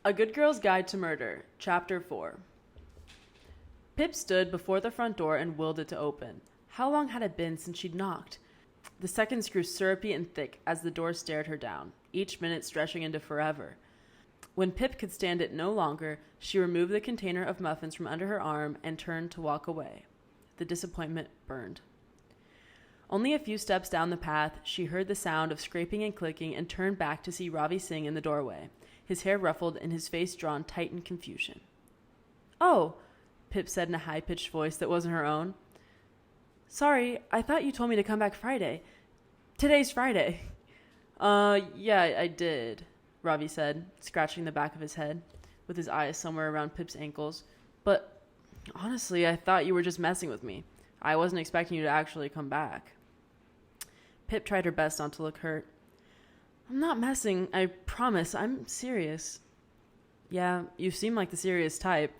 A Good Girl's Guide to Murder, Chapter 4. Pip stood before the front door and willed it to open. How long had it been since she'd knocked? The seconds grew syrupy and thick as the door stared her down, each minute stretching into forever. When Pip could stand it no longer, she removed the container of muffins from under her arm and turned to walk away. The disappointment burned. Only a few steps down the path, she heard the sound of scraping and clicking and turned back to see Ravi Singh in the doorway, his hair ruffled and his face drawn tight in confusion. "Oh," Pip said in a high-pitched voice that wasn't her own. "Sorry, I thought you told me to come back Friday. Today's Friday." Yeah, I did," Ravi said, scratching the back of his head, with his eyes somewhere around Pip's ankles. "But honestly, I thought you were just messing with me. I wasn't expecting you to actually come back." Pip tried her best not to look hurt. "I'm not messing, I promise. I'm serious." "Yeah, you seem like the serious type."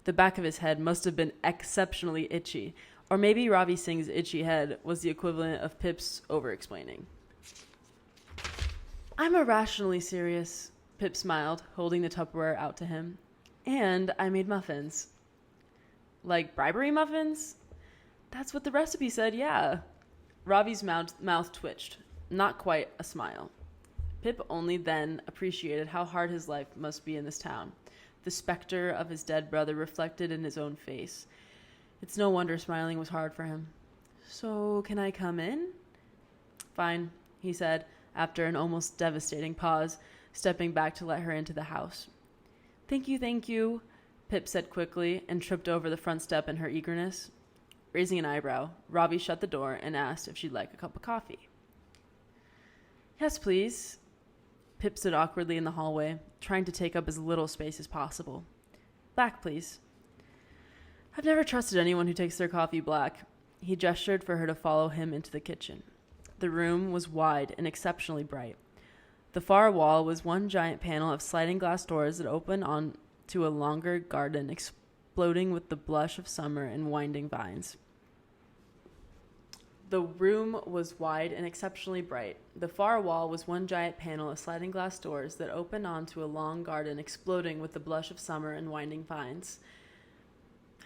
The back of his head must have been exceptionally itchy, or maybe Ravi Singh's itchy head was the equivalent of Pip's over-explaining. "I'm irrationally serious," Pip smiled, holding the Tupperware out to him. "And I made muffins." "Like bribery muffins?" "That's what the recipe said, yeah." Ravi's mouth twitched. Not quite a smile. Pip only then appreciated how hard his life must be in this town, the specter of his dead brother reflected in his own face. It's no wonder smiling was hard for him. "So, can I come in?" "Fine," he said, after an almost devastating pause, stepping back to let her into the house. Thank you," Pip said quickly, and tripped over the front step in her eagerness. Raising an eyebrow, Ravi shut the door and asked if she'd like a cup of coffee. "Yes, please." Pip stood awkwardly in the hallway, trying to take up as little space as possible. "Black, please." "I've never trusted anyone who takes their coffee black." He gestured for her to follow him into the kitchen. The room was wide and exceptionally bright. The far wall was one giant panel of sliding glass doors that opened on to a longer garden exploding with the blush of summer and winding vines. The room was wide and exceptionally bright. The far wall was one giant panel of sliding glass doors that opened onto a long garden exploding with the blush of summer and winding vines.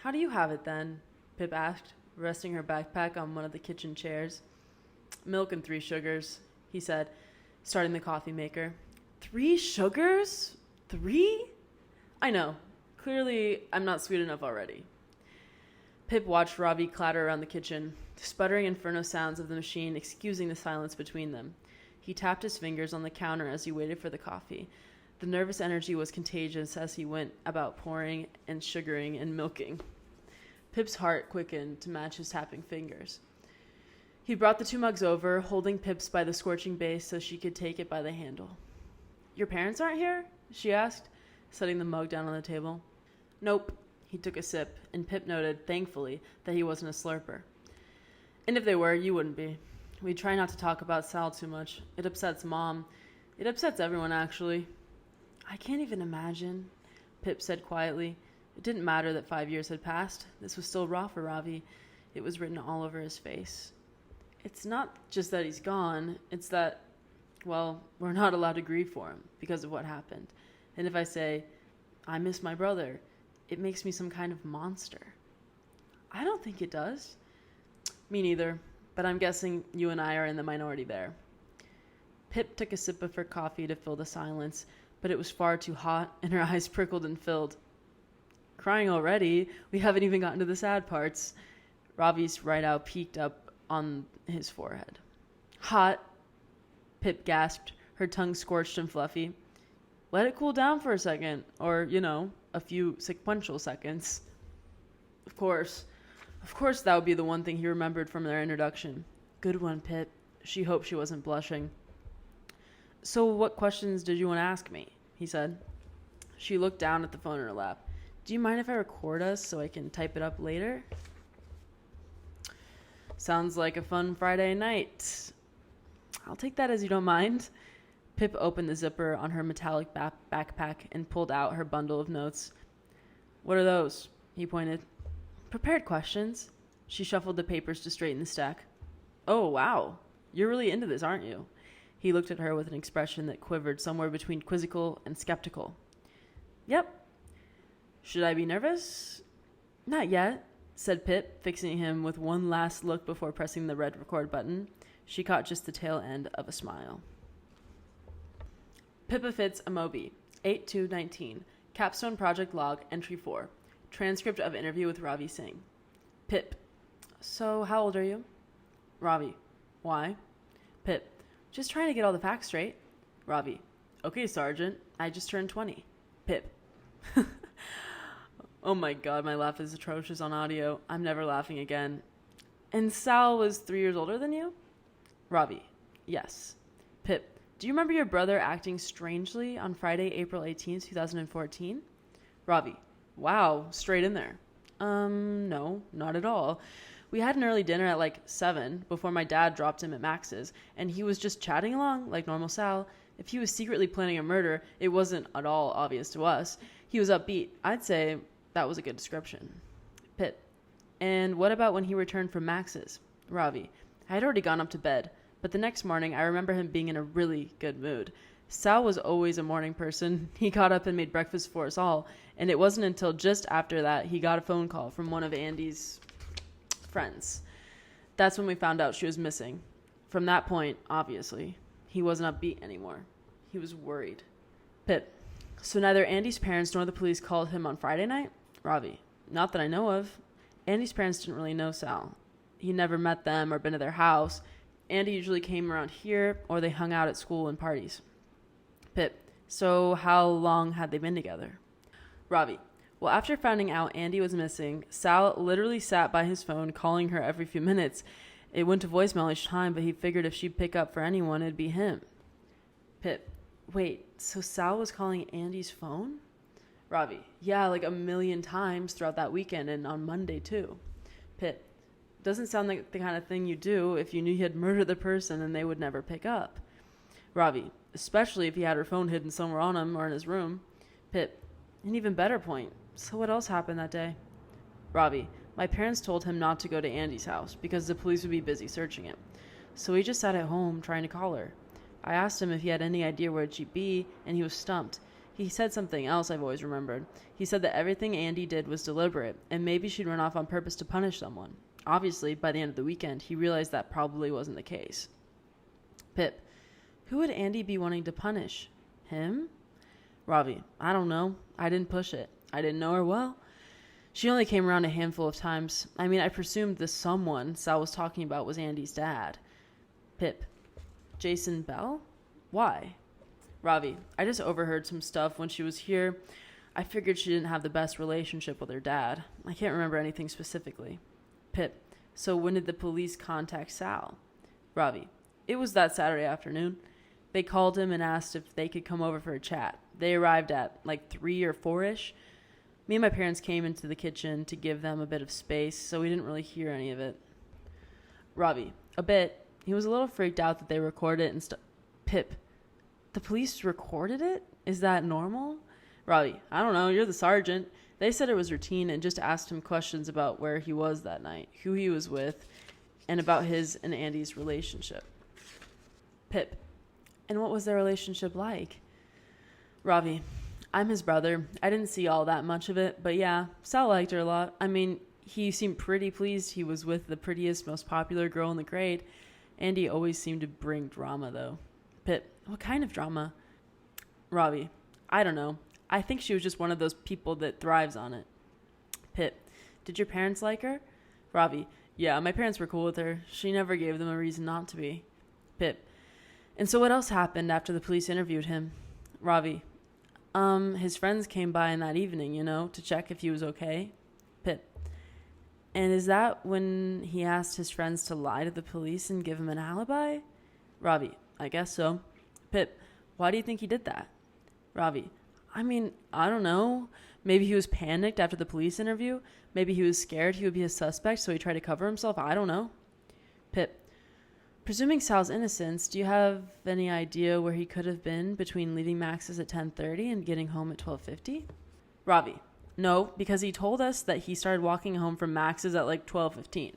"How do you have it, then?" Pip asked, resting her backpack on one of the kitchen chairs. "Milk and 3 sugars," he said, starting the coffee maker. 3 sugars? 3? I know. Clearly, I'm not sweet enough already. Pip watched Ravi clatter around the kitchen, sputtering inferno sounds of the machine excusing the silence between them. He tapped his fingers on the counter as he waited for the coffee. The nervous energy was contagious as he went about pouring and sugaring and milking. Pip's heart quickened to match his tapping fingers. He brought the 2 mugs over, holding Pip's by the scorching base so she could take it by the handle. "Your parents aren't here?" she asked, setting the mug down on the table. "Nope." He took a sip, and Pip noted, thankfully, that he wasn't a slurper. "And if they were, you wouldn't be. We try not to talk about Sal too much. It upsets Mom. It upsets everyone, actually." "I can't even imagine," Pip said quietly. It didn't matter that 5 years had passed. This was still raw for Ravi. It was written all over his face. It's not just that he's gone. It's that, well, we're not allowed to grieve for him because of what happened. And if I say, I miss my brother, it makes me some kind of monster. I don't think it does. Me neither, but I'm guessing you and I are in the minority there. Pip took a sip of her coffee to fill the silence, but it was far too hot, and her eyes prickled and filled. "Crying already? We haven't even gotten to the sad parts." Ravi's right eye peeked up on his forehead. "Hot," Pip gasped, her tongue scorched and fluffy. "Let it cool down for a second, or, a few sequential seconds." Of course that would be the one thing he remembered from their introduction. Good one, Pip. She hoped she wasn't blushing. "So what questions did you want to ask me?" he said. She looked down at the phone in her lap. "Do you mind if I record us so I can type it up later?" "Sounds like a fun Friday night." "I'll take that as you don't mind." Pip opened the zipper on her metallic backpack and pulled out her bundle of notes. "What are those?" he pointed. "Prepared questions." She shuffled the papers to straighten the stack. "Oh, wow. You're really into this, aren't you?" He looked at her with an expression that quivered somewhere between quizzical and skeptical. Yep. Should I be nervous? Not yet, said Pip, fixing him with one last look before pressing the red record button. She caught just the tail end of a smile. Pippa Fitz Amobi, 8/2/19. Capstone Project Log, Entry 4. Transcript of interview with Ravi Singh. Pip. So, how old are you? Ravi. Why? Pip. Just trying to get all the facts straight. Ravi. Okay, Sergeant. I just turned 20. Pip. Oh my god, my laugh is atrocious on audio. I'm never laughing again. And Sal was 3 years older than you? Ravi. Yes. Pip. Do you remember your brother acting strangely on Friday, April 18th, 2014? Ravi. Wow, straight in there. No, not at all. We had an early dinner at like 7 before my dad dropped him at Max's, and he was just chatting along like normal Sal. If he was secretly planning a murder, it wasn't at all obvious to us. He was upbeat. I'd say that was a good description. Pip. And what about when he returned from Max's? Ravi. I had already gone up to bed, but the next morning I remember him being in a really good mood. Sal was always a morning person. He got up and made breakfast for us all, and it wasn't until just after that he got a phone call from one of Andy's friends. That's when we found out she was missing. From that point, obviously, he wasn't upbeat anymore. He was worried. Pip. So neither Andy's parents nor the police called him on Friday night? Ravi. Not that I know of. Andy's parents didn't really know Sal. He never met them or been to their house. Andy usually came around here, or they hung out at school and parties. Pip. So how long had they been together? Ravi. Well, after finding out Andy was missing, Sal literally sat by his phone calling her every few minutes. It went to voicemail each time, but he figured if she'd pick up for anyone, it'd be him. Pip. Wait, so Sal was calling Andy's phone? Ravi. Yeah, like 1,000,000 times throughout that weekend and on Monday too. Pip. Doesn't sound like the kind of thing you do if you knew he had murdered the person and they would never pick up. Ravi. Especially if he had her phone hidden somewhere on him or in his room. Pip. An even better point. So what else happened that day? Ravi. My parents told him not to go to Andy's house because the police would be busy searching it. So he just sat at home trying to call her. I asked him if he had any idea where she'd be, and he was stumped. He said something else I've always remembered. He said that everything Andy did was deliberate, and maybe she'd run off on purpose to punish someone. Obviously, by the end of the weekend, he realized that probably wasn't the case. Pip. Who would Andy be wanting to punish? Him? Ravi. I don't know. I didn't push it. I didn't know her well. She only came around a handful of times. I mean, I presumed the someone Sal was talking about was Andy's dad. Pip. Jason Bell? Why? Ravi. I just overheard some stuff when she was here. I figured she didn't have the best relationship with her dad. I can't remember anything specifically. Pip. So when did the police contact Sal? Ravi. It was that Saturday afternoon. They called him and asked if they could come over for a chat. They arrived at like 3 or 4-ish. Me and my parents came into the kitchen to give them a bit of space, so we didn't really hear any of it. Ravi. A bit. He was a little freaked out that they recorded it and stuff. Pip. The police recorded it? Is that normal? Ravi. I don't know. You're the sergeant. They said it was routine and just asked him questions about where he was that night, who he was with, and about his and Andy's relationship. Pip. And what was their relationship like? Ravi. I'm his brother. I didn't see all that much of it, but yeah, Sal liked her a lot. I mean, he seemed pretty pleased he was with the prettiest, most popular girl in the grade. Andy always seemed to bring drama, though. Pip. What kind of drama? Ravi. I don't know. I think she was just one of those people that thrives on it. Pip. Did your parents like her? Ravi. Yeah, my parents were cool with her. She never gave them a reason not to be. Pip. And so what else happened after the police interviewed him? Ravi. His friends came by in that evening, to check if he was okay. Pip. And is that when he asked his friends to lie to the police and give him an alibi? Ravi. I guess so. Pip. Why do you think he did that? Ravi. I mean, I don't know. Maybe he was panicked after the police interview. Maybe he was scared he would be a suspect, so he tried to cover himself. I don't know. Pip. Presuming Sal's innocence, do you have any idea where he could have been between leaving Max's at 10:30 and getting home at 12:50? Ravi. No, because he told us that he started walking home from Max's at like 12:15.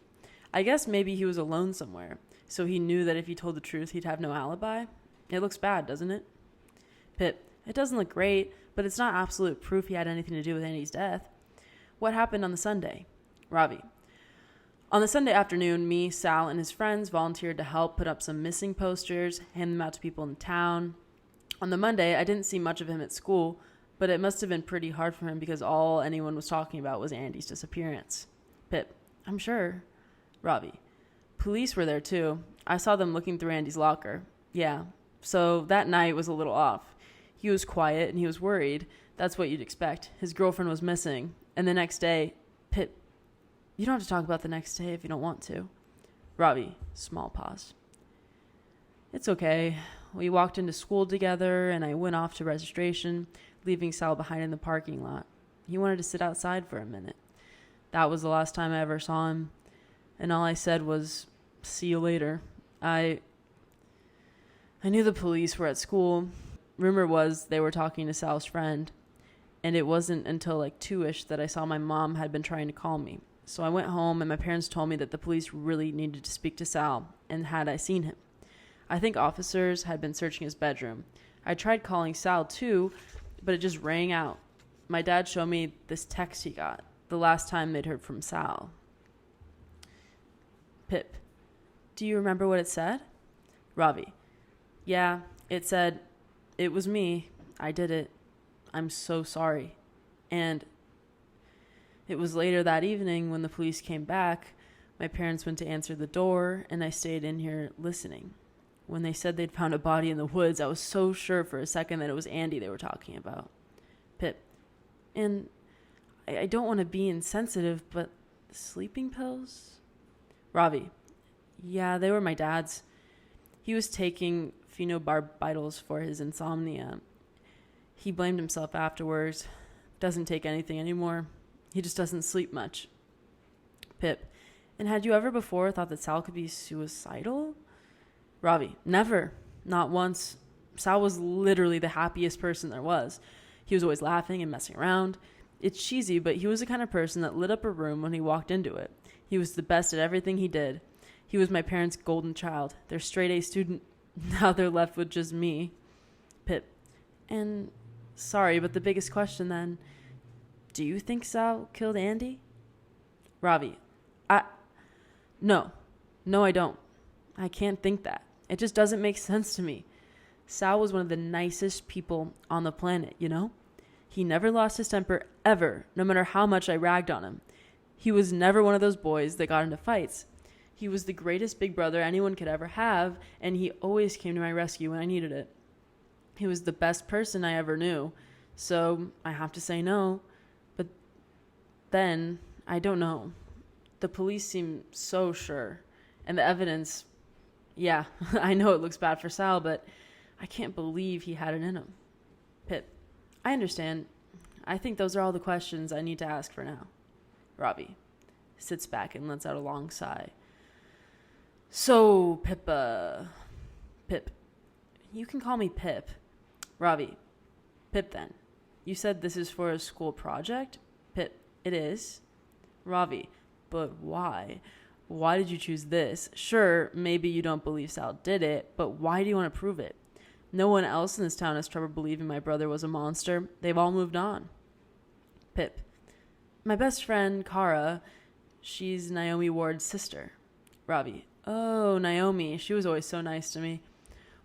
I guess maybe he was alone somewhere, so he knew that if he told the truth, he'd have no alibi. It looks bad, doesn't it? Pip. It doesn't look great, but it's not absolute proof he had anything to do with Andy's death. What happened on the Sunday? Ravi. On the Sunday afternoon, me, Sal, and his friends volunteered to help put up some missing posters, hand them out to people in town. On the Monday, I didn't see much of him at school, but it must have been pretty hard for him because all anyone was talking about was Andy's disappearance. Pip. I'm sure. Ravi. Police were there too. I saw them looking through Andy's locker. Yeah. So that night was a little off. He was quiet and he was worried. That's what you'd expect. His girlfriend was missing. And the next day, Pip. You don't have to talk about the next day if you don't want to. Ravi. Small pause. It's okay. We walked into school together and I went off to registration, leaving Sal behind in the parking lot. He wanted to sit outside for a minute. That was the last time I ever saw him. And all I said was, see you later. I knew the police were at school. Rumor was they were talking to Sal's friend. And it wasn't until like 2-ish that I saw my mom had been trying to call me. So I went home and my parents told me that the police really needed to speak to Sal and had I seen him. I think officers had been searching his bedroom. I tried calling Sal too, but it just rang out. My dad showed me this text he got the last time they'd heard from Sal. Pip. Do you remember what it said? Ravi. Yeah, it said, it was me. I did it. I'm so sorry. And it was later that evening when the police came back. My parents went to answer the door, and I stayed in here listening. When they said they'd found a body in the woods, I was so sure for a second that it was Andy they were talking about. Pip. And I don't want to be insensitive, but sleeping pills? Ravi. Yeah, they were my dad's. He was taking phenobarbital for his insomnia. He blamed himself afterwards. Doesn't take anything anymore. He just doesn't sleep much. Pip. And had you ever before thought that Sal could be suicidal? Ravi. Never. Not once. Sal was literally the happiest person there was. He was always laughing and messing around. It's cheesy, but he was the kind of person that lit up a room when he walked into it. He was the best at everything he did. He was my parents' golden child, their straight-A student. Now they're left with just me. Pip. And, sorry, but the biggest question then, do you think Sal killed Andy? Ravi. No, I don't. I can't think that. It just doesn't make sense to me. Sal was one of the nicest people on the planet, you know? He never lost his temper ever, no matter how much I ragged on him. He was never one of those boys that got into fights. He was the greatest big brother anyone could ever have, and he always came to my rescue when I needed it. He was the best person I ever knew, so I have to say no. But then, I don't know. The police seem so sure. And the evidence, yeah, I know it looks bad for Sal, but I can't believe he had it in him. Pip. I understand. I think those are all the questions I need to ask for now. Ravi sits back and lets out a long sigh. So, Pip, you can call me Pip. Ravi. Pip then. You said this is for a school project? Pip. It is. Ravi. But why? Why did you choose this? Sure, maybe you don't believe Sal did it, but why do you want to prove it? No one else in this town has trouble believing my brother was a monster. They've all moved on. Pip. My best friend, Kara, she's Naomi Ward's sister. Ravi. Oh, Naomi. She was always so nice to me.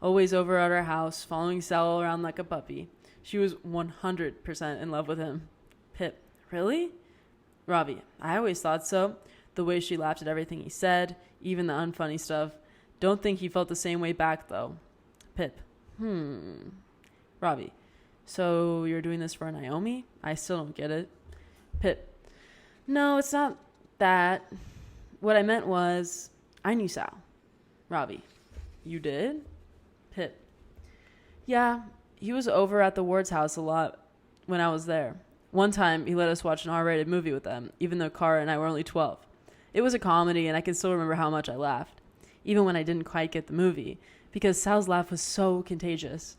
Always over at our house, following Sal around like a puppy. She was 100% in love with him. Pip. Really? Ravi. I always thought so. The way she laughed at everything he said, even the unfunny stuff. Don't think he felt the same way back, though. Pip. Ravi. So you're doing this for Naomi? I still don't get it. Pip. No, it's not that. What I meant was, I knew Sal. Ravi. You did? Pip. Yeah, he was over at the Ward's house a lot when I was there. One time, he let us watch an R-rated movie with them, even though Kara and I were only 12. It was a comedy, and I can still remember how much I laughed, even when I didn't quite get the movie, because Sal's laugh was so contagious.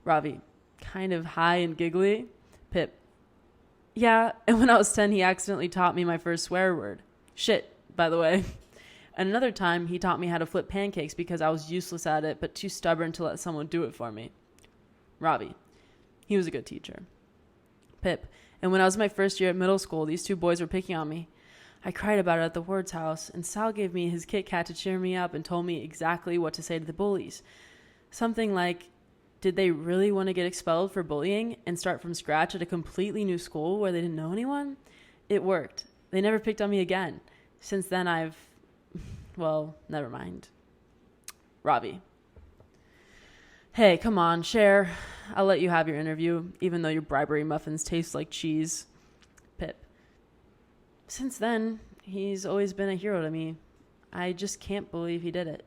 Ravi. Kind of high and giggly. Pip. Yeah, and when I was 10, he accidentally taught me my first swear word. Shit, by the way. And another time, he taught me how to flip pancakes because I was useless at it, but too stubborn to let someone do it for me. Ravi. He was a good teacher. Pip. And when I was in my first year at middle school, these two boys were picking on me. I cried about it at the Ward's house, and Sal gave me his Kit Kat to cheer me up and told me exactly what to say to the bullies. Something like, did they really want to get expelled for bullying and start from scratch at a completely new school where they didn't know anyone? It worked. They never picked on me again. Since then, well, never mind. Robbie. Hey, come on, share. I'll let you have your interview, even though your bribery muffins taste like cheese. Pip. Since then, he's always been a hero to me. I just can't believe he did it.